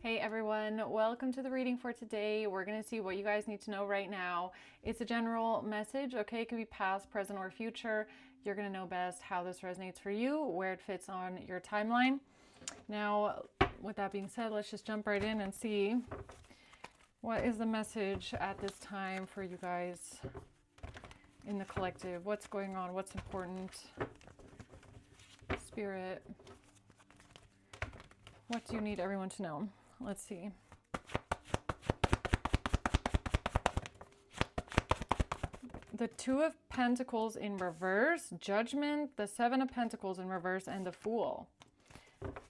Hey everyone, welcome to the reading for today. We're going to see what you guys need to know right now. It's a general message, okay? It could be past, present, or future. You're going to know best how this resonates for you, where it fits on your timeline. Now, with that being said, let's just jump right in and see what is the message at this time for you guys in the collective. What's going on? What's important? Spirit, what do you need everyone to know? Let's see. The Two of Pentacles in reverse, Judgment, the Seven of Pentacles in reverse, and the Fool.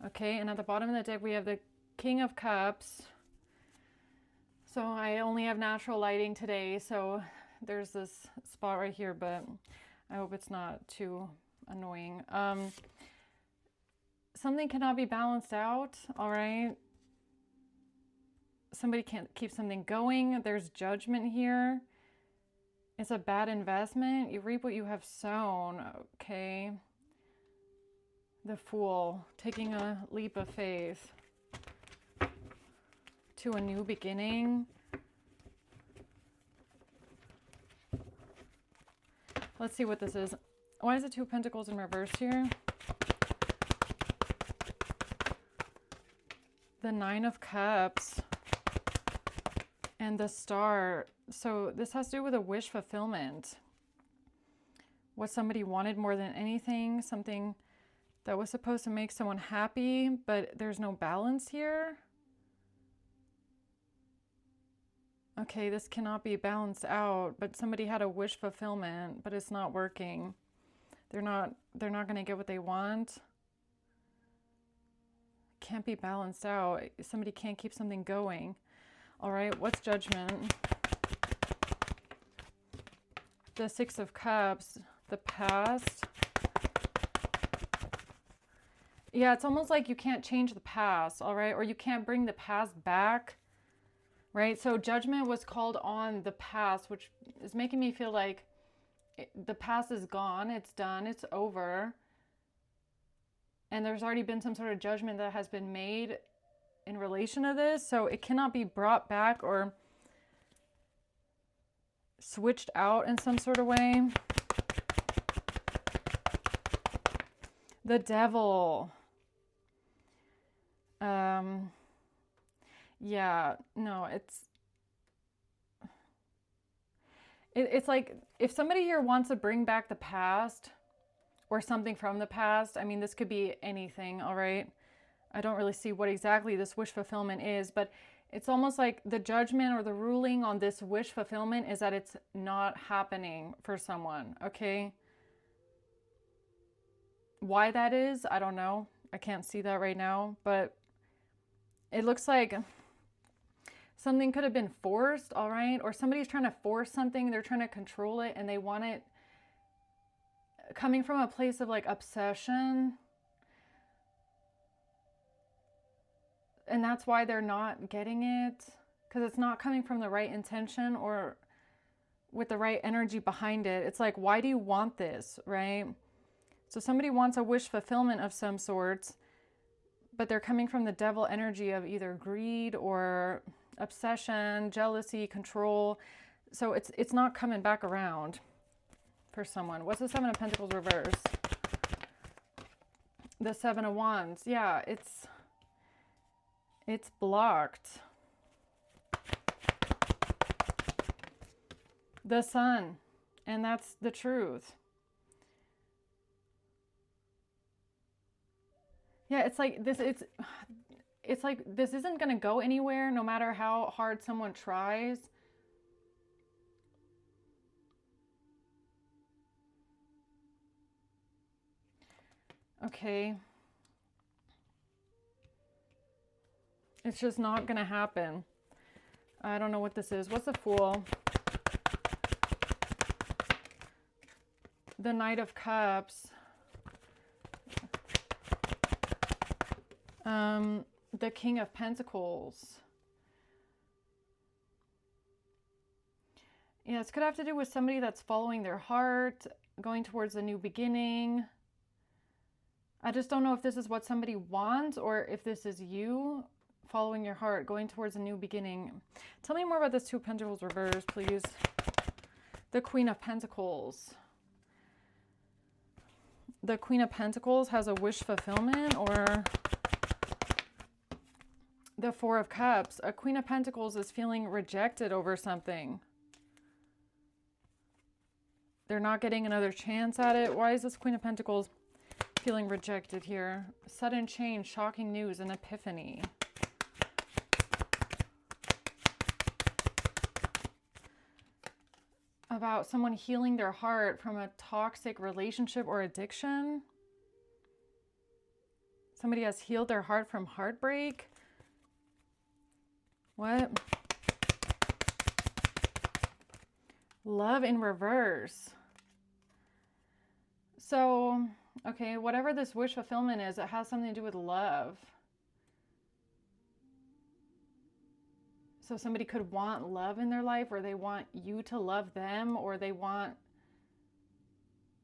Okay, and at the bottom of the deck we have the King of Cups. So I only have natural lighting today, so there's this spot right here, but I hope it's not too annoying. Something cannot be balanced out, all right? Somebody can't keep something going. There's judgment here. It's a bad investment. You reap what you have sown, okay? The Fool, taking a leap of faith to a new beginning. Let's see what this is. Why is the Two of Pentacles in reverse here? The Nine of Cups and the Star. So this has to do with a wish fulfillment. What somebody wanted more than anything, something that was supposed to make someone happy, but there's no balance here. Okay, this cannot be balanced out, but somebody had a wish fulfillment, but it's not working. They're not going to get what they want. Can't be balanced out. Somebody can't keep something going. All right, what's judgment? The Six of Cups, the past. Yeah, it's almost like you can't change the past, all right? Or you can't bring the past back, right? So judgment was called on the past, which is making me feel like the past is gone, it's done, it's over. And there's already been some sort of judgment that has been made in relation to this, so it cannot be brought back or switched out in some sort of way. The Devil. Yeah, no, it's like if somebody here wants to bring back the past or something from the past, I mean, this could be anything, all right? I don't really see what exactly this wish fulfillment is, but it's almost like the judgment or the ruling on this wish fulfillment is that it's not happening for someone, okay? Why that is, I don't know. I can't see that right now, but it looks like something could have been forced, all right? Or somebody's trying to force something, they're trying to control it, and they want it coming from a place of like obsession. And that's why they're not getting it, because it's not coming from the right intention or with the right energy behind it. It's like, why do you want this, right? So somebody wants a wish fulfillment of some sorts, but they're coming from the devil energy of either greed or obsession, jealousy, control. So it's not coming back around for someone. What's the Seven of Pentacles reverse? The Seven of Wands. Yeah, it's blocked. The Sun. And that's the truth. Yeah, it's like this, it's like this isn't going to go anywhere no matter how hard someone tries. Okay. It's just not going to happen. I don't know what this is. What's the Fool? The Knight of Cups. The King of Pentacles. Yeah, this could have to do with somebody that's following their heart, going towards a new beginning. I just don't know if this is what somebody wants or if this is you Following your heart, going towards a new beginning. Tell me more about this Two of Pentacles reverse, please. The Queen of Pentacles. The Queen of Pentacles has a wish fulfillment, or the Four of Cups. A Queen of Pentacles is feeling rejected over something. They're not getting another chance at it. Why is this Queen of Pentacles feeling rejected here? Sudden change, shocking news, and epiphany. About someone healing their heart from a toxic relationship or addiction. Somebody has healed their heart from heartbreak. What? Love in reverse. So, okay, whatever this wish fulfillment is, it has something to do with love. So somebody could want love in their life, or they want you to love them, or they want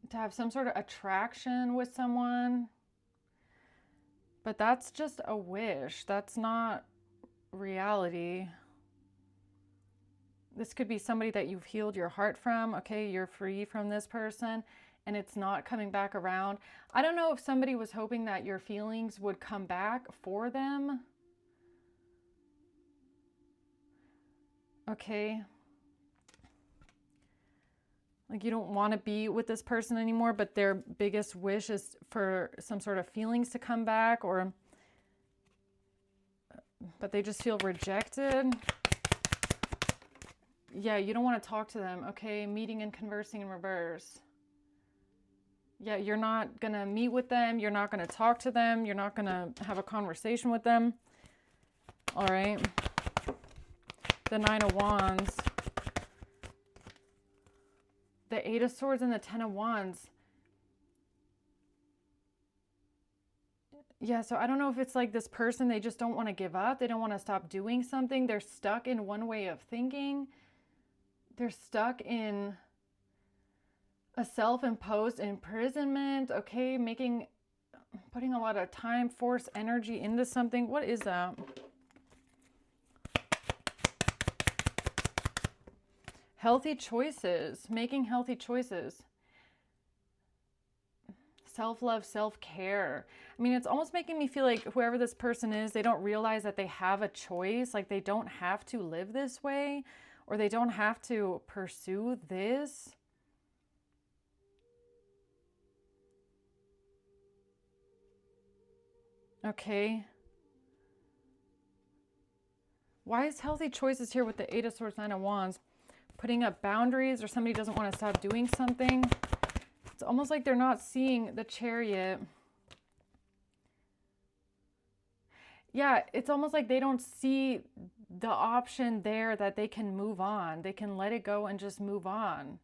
to have some sort of attraction with someone. But that's just a wish. That's not reality. This could be somebody that you've healed your heart from. Okay, you're free from this person and it's not coming back around. I don't know if somebody was hoping that your feelings would come back for them. Okay. Like you don't want to be with this person anymore, but their biggest wish is for some sort of feelings to come back, but they just feel rejected. Yeah, you don't want to talk to them. Okay, meeting and conversing in reverse. Yeah, you're not going to meet with them. You're not going to talk to them. You're not going to have a conversation with them. All right. The Nine of Wands. The Eight of Swords and the Ten of Wands. Yeah, so I don't know if it's like this person, they just don't want to give up. They don't want to stop doing something. They're stuck in one way of thinking. They're stuck in a self-imposed imprisonment. Okay, putting a lot of time, force, energy into something. What is that? Healthy choices, making healthy choices. Self-love, self-care. I mean, it's almost making me feel like whoever this person is, they don't realize that they have a choice. Like they don't have to live this way, or they don't have to pursue this. Okay. Why is healthy choices here with the Eight of Swords, Nine of Wands? Putting up boundaries, or somebody doesn't want to stop doing something. It's almost like they're not seeing the Chariot. Yeah, it's almost like they don't see the option there that they can move on. They can let it go and just move on.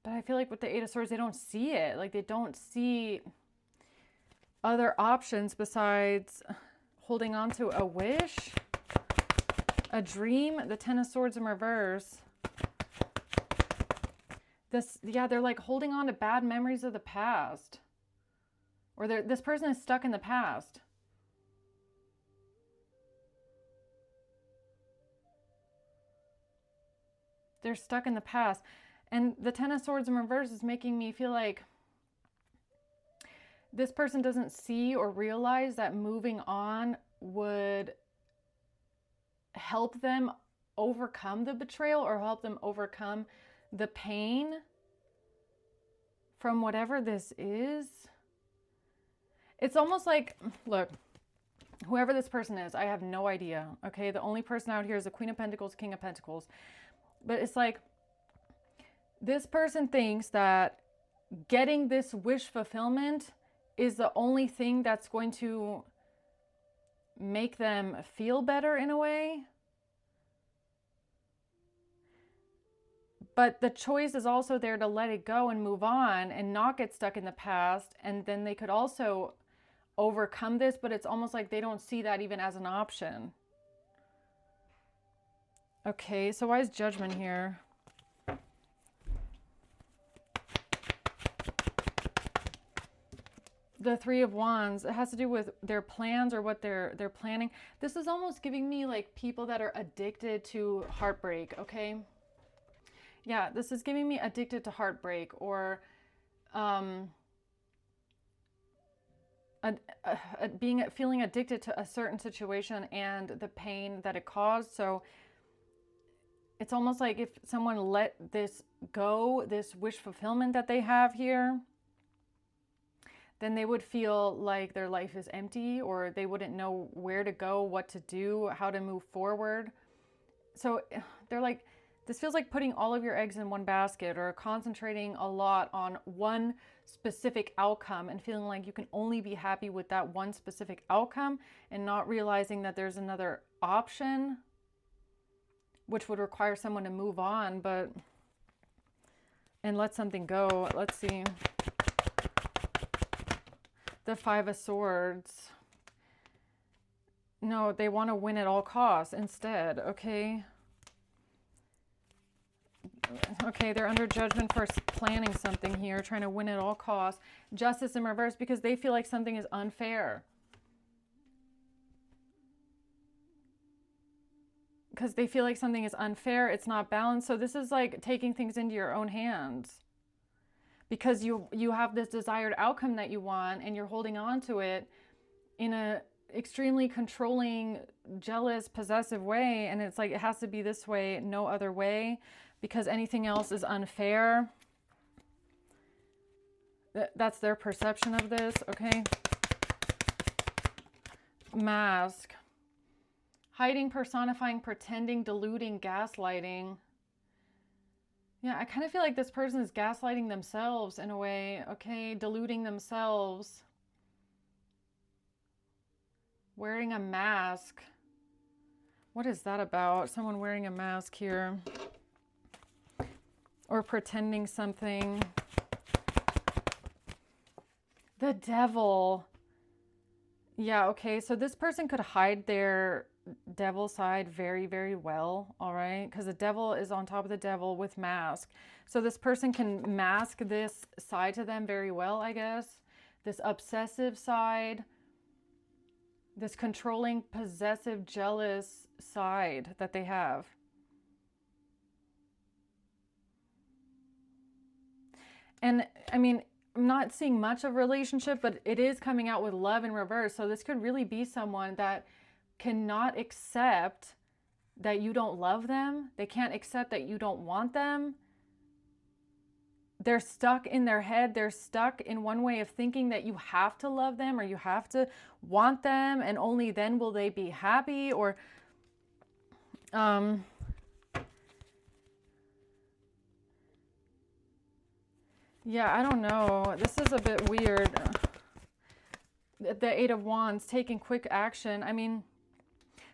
But I feel like with the Eight of Swords, they don't see it. Like they don't see other options besides holding on to a wish, a dream. The Ten of Swords in reverse. They're like holding on to bad memories of the past. Or this person is stuck in the past. They're stuck in the past. And the Ten of Swords in reverse is making me feel like this person doesn't see or realize that moving on would help them overcome the betrayal, or help them overcome the pain from whatever this is. It's almost like, look, whoever this person is, I have no idea. Okay, the only person out here is the Queen of Pentacles, King of Pentacles. But it's like, this person thinks that getting this wish fulfillment is the only thing that's going to make them feel better in a way. But the choice is also there to let it go and move on and not get stuck in the past. And then they could also overcome this, but it's almost like they don't see that even as an option. Okay, so why is Judgment here? the Three of Wands, it has to do with their plans or what they're planning. This is almost giving me like people that are addicted to heartbreak, okay? Yeah, this is giving me addicted to heartbreak, or feeling addicted to a certain situation and the pain that it caused. So it's almost like if someone let this go, this wish fulfillment that they have here, then they would feel like their life is empty, or they wouldn't know where to go, what to do, how to move forward. So they're like, this feels like putting all of your eggs in one basket, or concentrating a lot on one specific outcome and feeling like you can only be happy with that one specific outcome, and not realizing that there's another option, which would require someone to move on, and let something go. Let's see. The Five of Swords. No, they want to win at all costs instead, okay? Okay, they're under judgment for planning something here, trying to win at all costs. Justice in reverse, because they feel like something is unfair. Because they feel like something is unfair, it's not balanced. So this is like taking things into your own hands. Because you have this desired outcome that you want, and you're holding on to it in a extremely controlling, jealous, possessive way. And it's like, it has to be this way, no other way, because anything else is unfair. That's their perception of this, okay? Mask. Hiding, personifying, pretending, deluding, gaslighting. Yeah, I kind of feel like this person is gaslighting themselves in a way, okay? Deluding themselves. Wearing a mask. What is that about? Someone wearing a mask here. Or pretending something. The Devil. Yeah, okay, so this person could hide their devil side very, very well, all right? Because the devil is on top of the devil with mask. So this person can mask this side to them very well, I guess. This obsessive side, this controlling, possessive, jealous side that they have. And I mean, I'm not seeing much of a relationship, but it is coming out with love in reverse. So this could really be someone that cannot accept that you don't love them. They can't accept that you don't want them. They're stuck in their head. They're stuck in one way of thinking that you have to love them, or you have to want them, and only then will they be happy. Or yeah, I don't know. This is a bit weird. The Eight of Wands, taking quick action. I mean,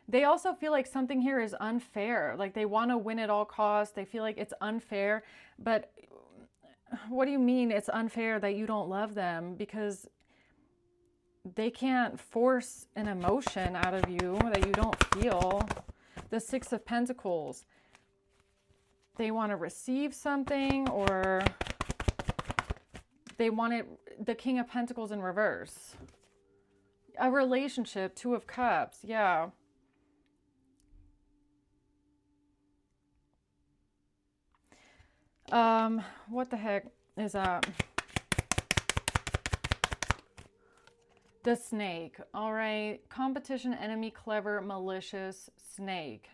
they also feel like something here is unfair. Like they want to win at all costs. They feel like it's unfair. But what do you mean it's unfair that you don't love them? Because they can't force an emotion out of you that you don't feel. The Six of Pentacles. They want to receive something, or they want it, the King of Pentacles in reverse. A relationship, Two of Cups, yeah. What the heck is that? The Snake, all right. Competition, enemy, clever, malicious, snake.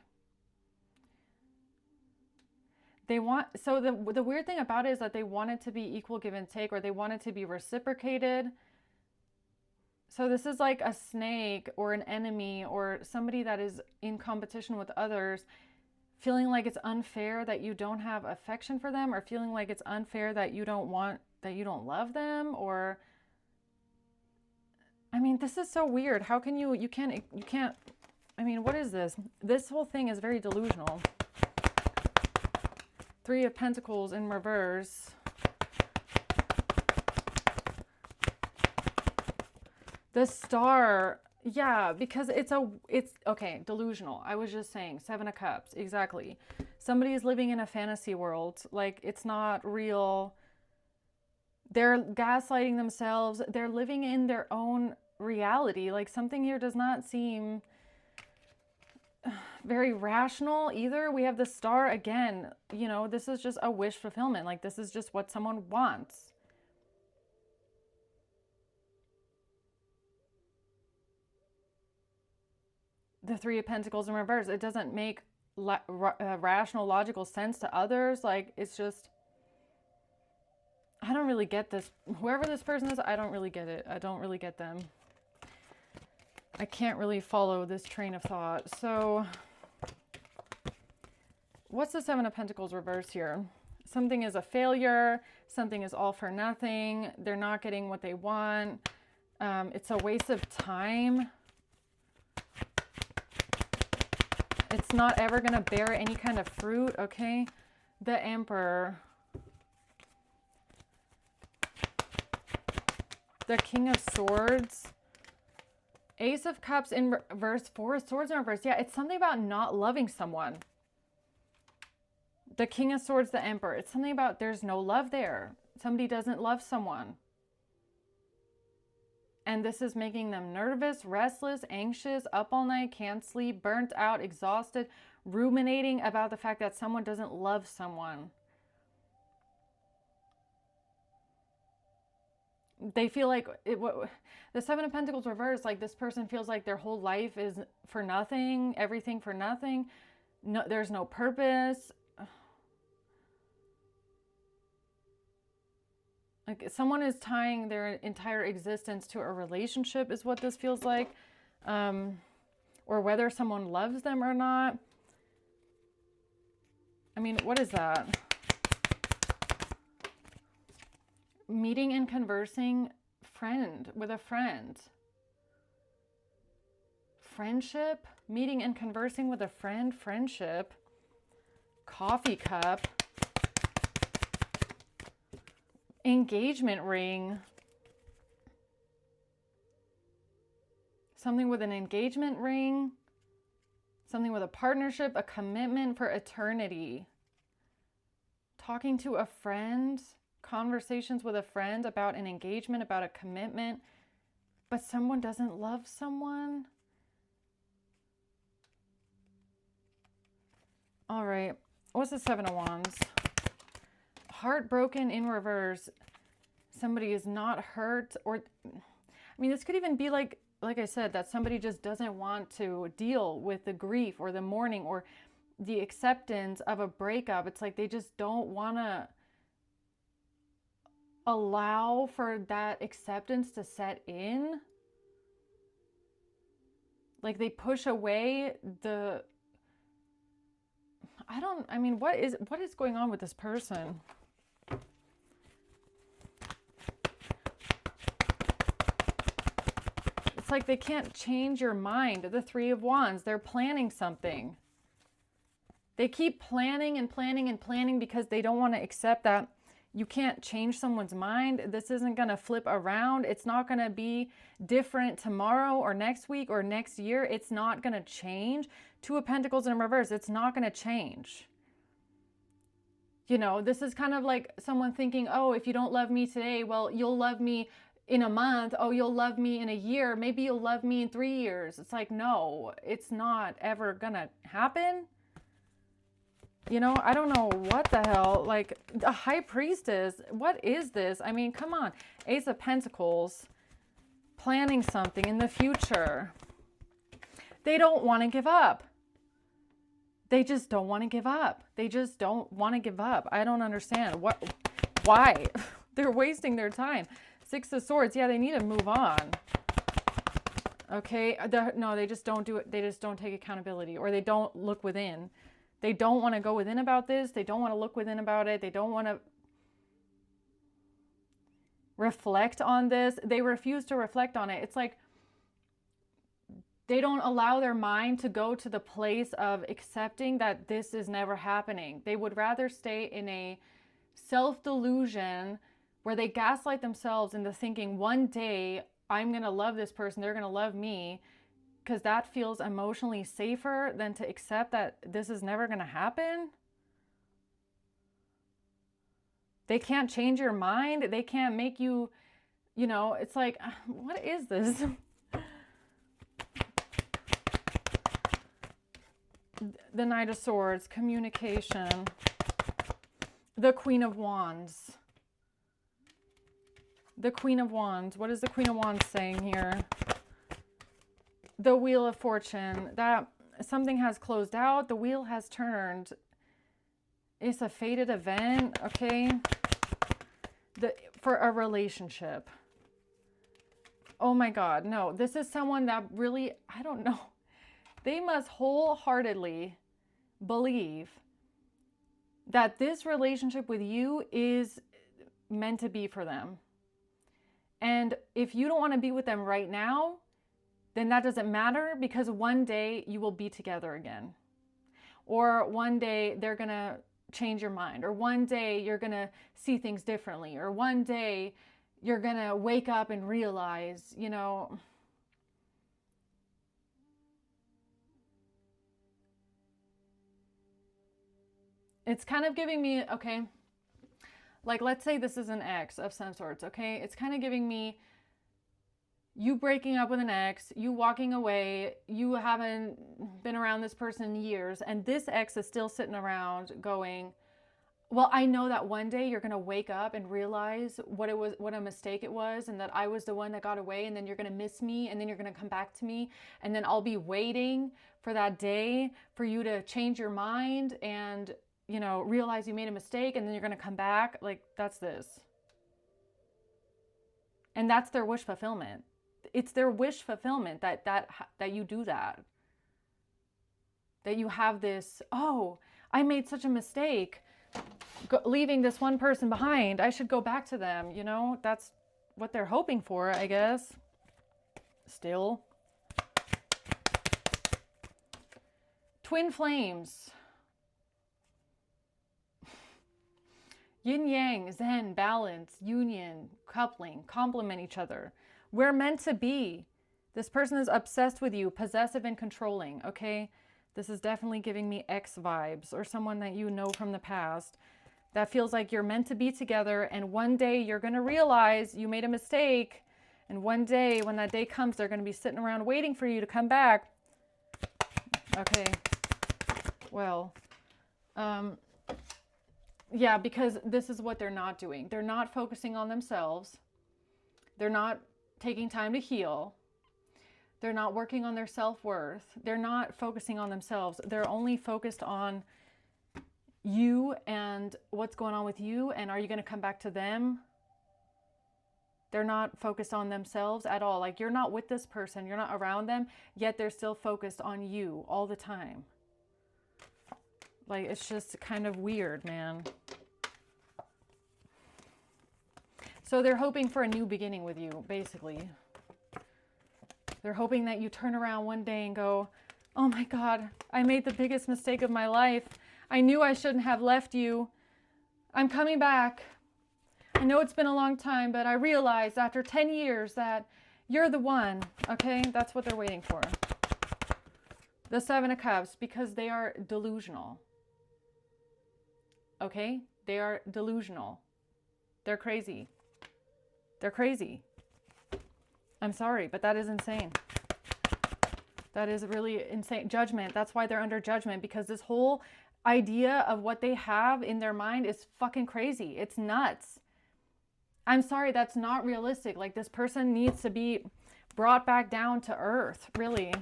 They want, so the weird thing about it is that they want it to be equal give and take, or they want it to be reciprocated. So this is like a snake or an enemy or somebody that is in competition with others, feeling like it's unfair that you don't have affection for them, or feeling like it's unfair that you don't love them, or, I mean, this is so weird. How can you can't, I mean, what is this? This whole thing is very delusional. Three of Pentacles in reverse. The Star, yeah, because it's okay, delusional. I was just saying, Seven of Cups, exactly. Somebody is living in a fantasy world. Like, it's not real. They're gaslighting themselves. They're living in their own reality. Like, something here does not seem very rational either. We have the Star again. You know, this is just a wish fulfillment. Like, this is just what someone wants. The Three of Pentacles in reverse. It doesn't make rational, logical sense to others. Like, it's just, I don't really get this. Whoever this person is, I don't really get it. I don't really get them. I can't really follow this train of thought. So, what's the Seven of Pentacles reverse here? Something is a failure. Something is all for nothing. They're not getting what they want. It's a waste of time. It's not ever going to bear any kind of fruit, okay? The Emperor. The King of Swords. Ace of Cups in reverse. Four of Swords in reverse. Yeah, it's something about not loving someone. The King of Swords, the Emperor. It's something about there's no love there. Somebody doesn't love someone. And this is making them nervous, restless, anxious, up all night, can't sleep, burnt out, exhausted, ruminating about the fact that someone doesn't love someone. They feel like the Seven of Pentacles reverse, like this person feels like their whole life is for nothing, everything for nothing. No, there's no purpose. Like, someone is tying their entire existence to a relationship is what this feels like. Or whether someone loves them or not. I mean, what is that? Meeting and conversing with a friend. Friendship? Meeting and conversing with a friend. Friendship. Coffee cup. Engagement ring. Something with an engagement ring. Something with a partnership, a commitment for eternity. Talking to a friend. Conversations with a friend about an engagement, about a commitment. But someone doesn't love someone. All right. What's the Seven of Wands? Heartbroken in reverse. Somebody is not hurt, or I mean, this could even be like I said, that somebody just doesn't want to deal with the grief or the mourning or the acceptance of a breakup. It's like they just don't want to allow for that acceptance to set in. Like, they push away the what is going on with this person? It's like they can't change your mind. The Three of Wands, they're planning something. They keep planning and planning and planning because they don't want to accept that you can't change someone's mind. This isn't going to flip around. It's not going to be different tomorrow or next week or next year. It's not going to change. Two of Pentacles in reverse. It's not going to change. You know, this is kind of like someone thinking, oh, if you don't love me today, well, you'll love me in a month. Oh, you'll love me in a year. Maybe you'll love me in 3 years. It's like, no, it's not ever going to happen. You know, I don't know what the hell, like the High Priestess, what is this? I mean, come on. Ace of Pentacles, planning something in the future. They don't want to give up. They just don't want to give up. They just don't want to give up. I don't understand. Why? They're wasting their time. Six of Swords. Yeah, they need to move on. Okay. No, they just don't do it. They just don't take accountability, or they don't look within. They don't want to go within about this. They don't want to look within about it. They don't want to reflect on this. They refuse to reflect on it. It's like they don't allow their mind to go to the place of accepting that this is never happening. They would rather stay in a self-delusion where they gaslight themselves into thinking one day I'm going to love this person, they're going to love me, because that feels emotionally safer than to accept that this is never going to happen. They can't change your mind. They can't make you, you know, it's like, what is this? The Knight of Swords, communication. The Queen of Wands. The Queen of Wands. What is the Queen of Wands saying here? The Wheel of Fortune. That something has closed out. The wheel has turned. It's a fated event, okay? For a relationship. Oh my God, no. This is someone that really, I don't know. They must wholeheartedly believe that this relationship with you is meant to be for them. And if you don't want to be with them right now, then that doesn't matter, because one day you will be together again. Or one day they're going to change your mind. Or one day you're going to see things differently. Or one day you're going to wake up and realize, you know, it's kind of giving me, okay, like let's say this is an ex of some sorts, okay? It's kind of giving me you breaking up with an ex, you walking away, you haven't been around this person in years, and this ex is still sitting around going, well, I know that one day you're going to wake up and realize what a mistake it was, and that I was the one that got away, and then you're going to miss me, and then you're going to come back to me, and then I'll be waiting for that day for you to change your mind and, you know, realize you made a mistake, and then you're going to come back. Like, that's this. And that's their wish fulfillment. It's their wish fulfillment that you do that. That you have this, oh, I made such a mistake leaving this one person behind. I should go back to them, you know? That's what they're hoping for, I guess. Still. Twin flames. Yin yang, zen, balance, union, coupling, complement each other. We're meant to be. This person is obsessed with you, possessive and controlling, okay? This is definitely giving me ex vibes, or someone that you know from the past that feels like you're meant to be together, and one day you're going to realize you made a mistake, and one day when that day comes, they're going to be sitting around waiting for you to come back. Okay. Well, yeah, because this is what they're not doing. They're not focusing on themselves. They're not taking time to heal. They're not working on their self-worth. They're not focusing on themselves. They're only focused on you and what's going on with you, and are you going to come back to them? They're not focused on themselves at all. Like, you're not with this person, you're not around them, yet they're still focused on you all the time. Like, it's just kind of weird, man. So they're hoping for a new beginning with you, basically. They're hoping that you turn around one day and go, oh my God, I made the biggest mistake of my life. I knew I shouldn't have left you. I'm coming back. I know it's been a long time, but I realized after 10 years that you're the one. Okay, that's what they're waiting for. The Seven of Cups, because they are delusional. Okay, they are delusional. They're crazy. They're crazy. I'm sorry, but that is insane. That is really insane. Judgment. That's why they're under judgment, because this whole idea of what they have in their mind is fucking crazy. It's nuts. I'm sorry, that's not realistic. Like, this person needs to be brought back down to earth, really.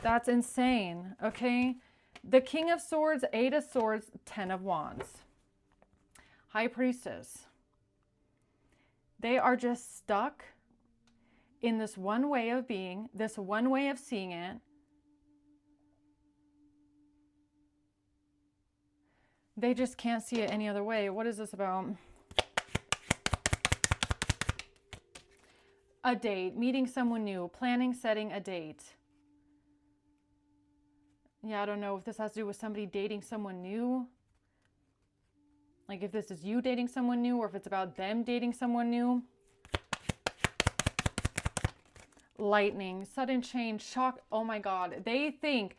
That's insane, okay? The King of Swords, Eight of Swords, Ten of Wands. High Priestess. They are just stuck in this one way of being, this one way of seeing it. They just can't see it any other way. What is this about? A date, meeting someone new, planning, setting a date. Yeah, I don't know if this has to do with somebody dating someone new. Like, if this is you dating someone new, or if it's about them dating someone new. Lightning, sudden change, shock. Oh my God. They think,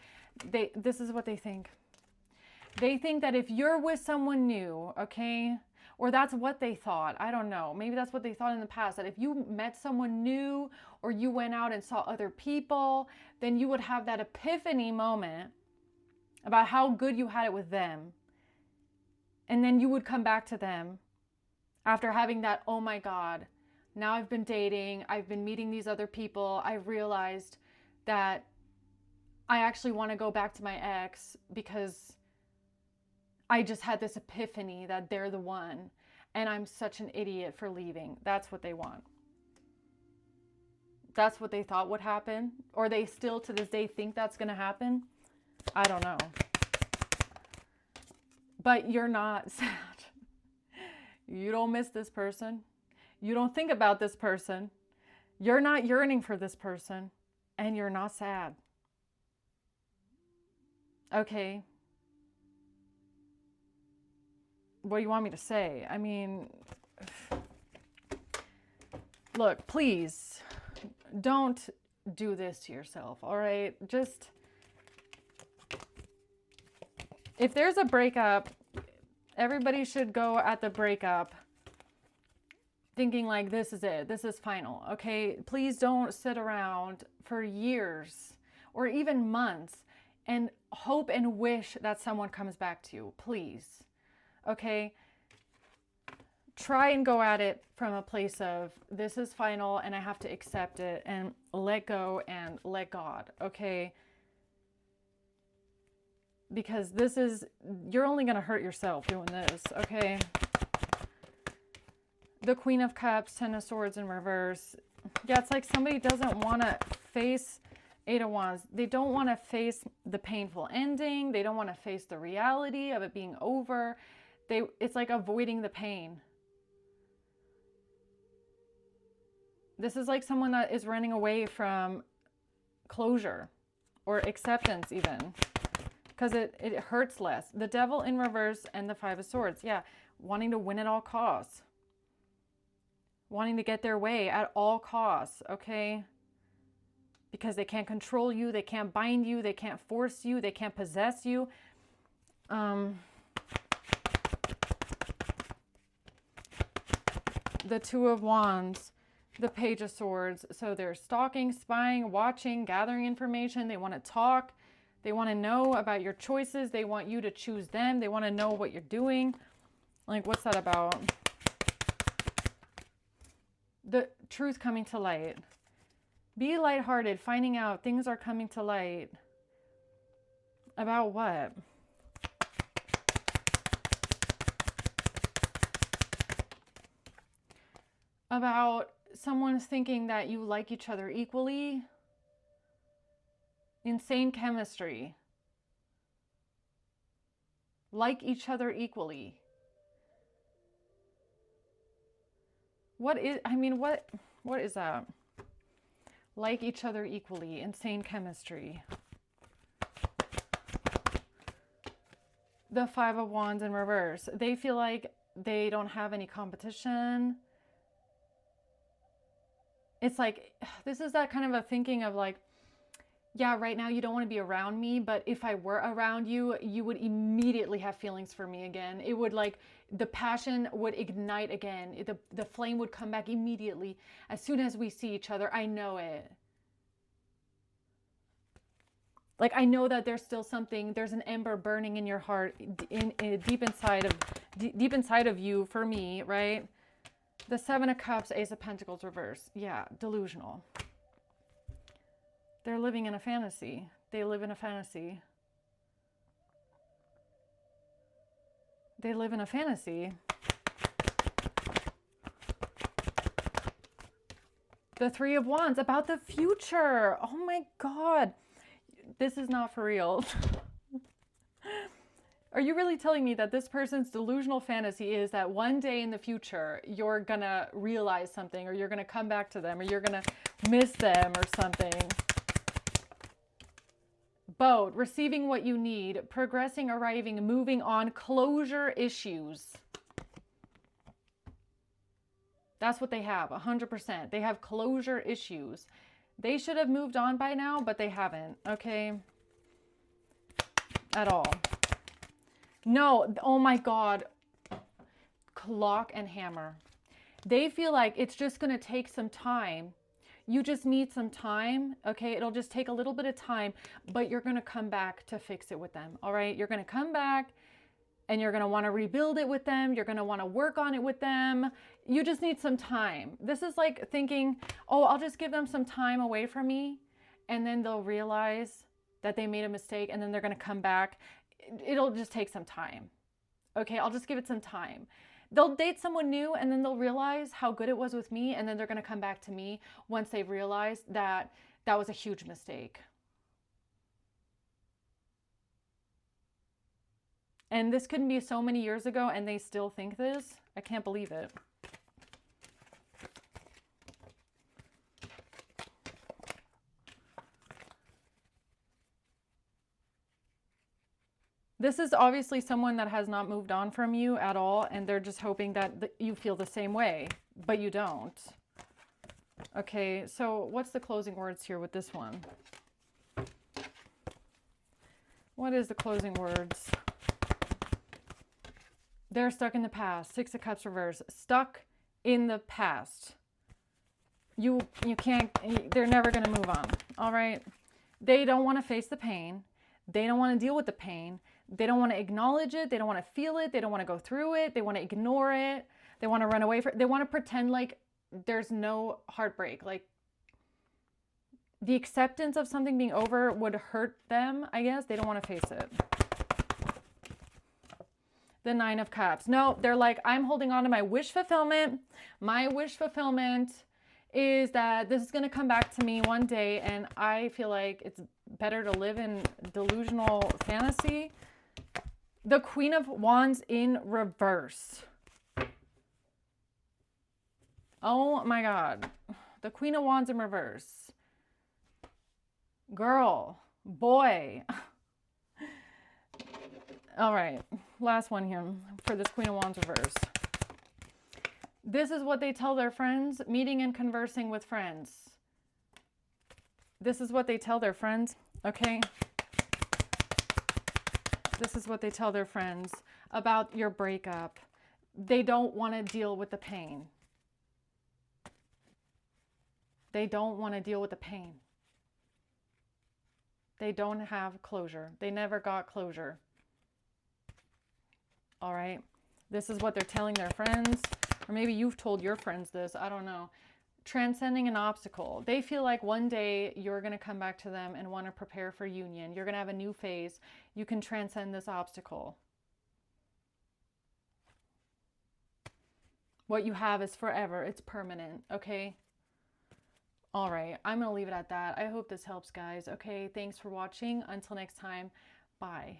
this is what they think. They think that if you're with someone new, okay, or that's what they thought. I don't know. Maybe that's what they thought in the past, that if you met someone new or you went out and saw other people, then you would have that epiphany moment about how good you had it with them. And then you would come back to them after having that, oh my God, now I've been dating, I've been meeting these other people, I've realized that I actually want to go back to my ex because I just had this epiphany that they're the one and I'm such an idiot for leaving. That's what they want. That's what they thought would happen. Or they still to this day think that's going to happen. I don't know. But you're not sad. You don't miss this person. You don't think about this person. You're not yearning for this person. And you're not sad. Okay. What do you want me to say? I mean, look, please don't do this to yourself, all right? Just, if there's a breakup, everybody should go at the breakup thinking like, this is it, this is final, okay? Please don't sit around for years or even months and hope and wish that someone comes back to you, please. Okay, try and go at it from a place of this is final and I have to accept it and let go and let God, okay? Because this is, you're only going to hurt yourself doing this, okay? The Queen of Cups, Ten of Swords in reverse. Yeah, it's like somebody doesn't want to face Eight of Wands. They don't want to face the painful ending. They don't want to face the reality of it being over. It's like avoiding the pain. This is like someone that is running away from closure or acceptance even, because it hurts less. The Devil in reverse and the Five of Swords. Yeah, wanting to win at all costs. Wanting to get their way at all costs, okay? Because they can't control you, they can't bind you, they can't force you, they can't possess you. The Two of Wands, the Page of Swords. So they're stalking, spying, watching, gathering information. They want to talk. They want to know about your choices. They want you to choose them. They want to know what you're doing. Like, what's that about? The truth coming to light. Be lighthearted, finding out things are coming to light. About what? About someone's thinking that you like each other equally. Insane chemistry. Like each other equally. What is that? Like each other equally. Insane chemistry. The Five of Wands in reverse. They feel like they don't have any competition. It's like, this is that kind of a thinking of like, yeah, right now you don't want to be around me, but if I were around you, you would immediately have feelings for me again. It would like, the passion would ignite again. The flame would come back immediately. As soon as we see each other, I know it. Like, I know that there's still something, there's an ember burning in your heart, deep inside of you for me, right? The Seven of Cups, Ace of Pentacles reverse. Yeah, delusional. They're living in a fantasy. They live in a fantasy. They live in a fantasy. The Three of Wands, about the future. Oh my God. This is not for real. Are you really telling me that this person's delusional fantasy is that one day in the future, you're gonna realize something, or you're gonna come back to them, or you're gonna miss them or something? Boat, receiving what you need, progressing, arriving, moving on, closure issues. That's what they have, 100%. They have closure issues. They should have moved on by now, but they haven't, okay? At all. No, oh my God. Clock and hammer. They feel like it's just going to take some time. You just need some time, okay? It'll just take a little bit of time, but you're going to come back to fix it with them, all right? You're going to come back and you're going to want to rebuild it with them. You're going to want to work on it with them. You just need some time. This is like thinking, oh, I'll just give them some time away from me, and then they'll realize that they made a mistake, and then they're going to come back. It'll just take some time. Okay, I'll just give it some time. They'll date someone new, and then they'll realize how good it was with me, and then they're going to come back to me once they've realized that that was a huge mistake. And this couldn't be so many years ago, and they still think this. I can't believe it. This is obviously someone that has not moved on from you at all, and they're just hoping that you feel the same way, but you don't. Okay, so what's the closing words here with this one? What is the closing words? They're stuck in the past. Six of Cups reverse. Stuck in the past. You can't, they're never going to move on. All right? They don't want to face the pain. They don't want to deal with the pain. They don't want to acknowledge it. They don't want to feel it. They don't want to go through it. They want to ignore it. They want to run away from it. They want to pretend like there's no heartbreak. Like the acceptance of something being over would hurt them, I guess. They don't want to face it. The Nine of Cups. No, they're like, I'm holding on to my wish fulfillment. My wish fulfillment is that this is going to come back to me one day, and I feel like it's better to live in delusional fantasy. The Queen of Wands in reverse. Oh my God. The Queen of Wands in reverse. Girl, boy. All right, last one here for this Queen of Wands reverse. This is what they tell their friends, meeting and conversing with friends. This is what they tell their friends, okay? This is what they tell their friends about your breakup. They don't want to deal with the pain. They don't want to deal with the pain. They don't have closure. They never got closure. All right? This is what they're telling their friends. Or maybe you've told your friends this. I don't know. Transcending an obstacle. They feel like one day you're going to come back to them and want to prepare for union. You're going to have a new phase. You can transcend this obstacle. What you have is forever. It's permanent. Okay? All right. I'm going to leave it at that. I hope this helps, guys. Okay? Thanks for watching. Until next time. Bye.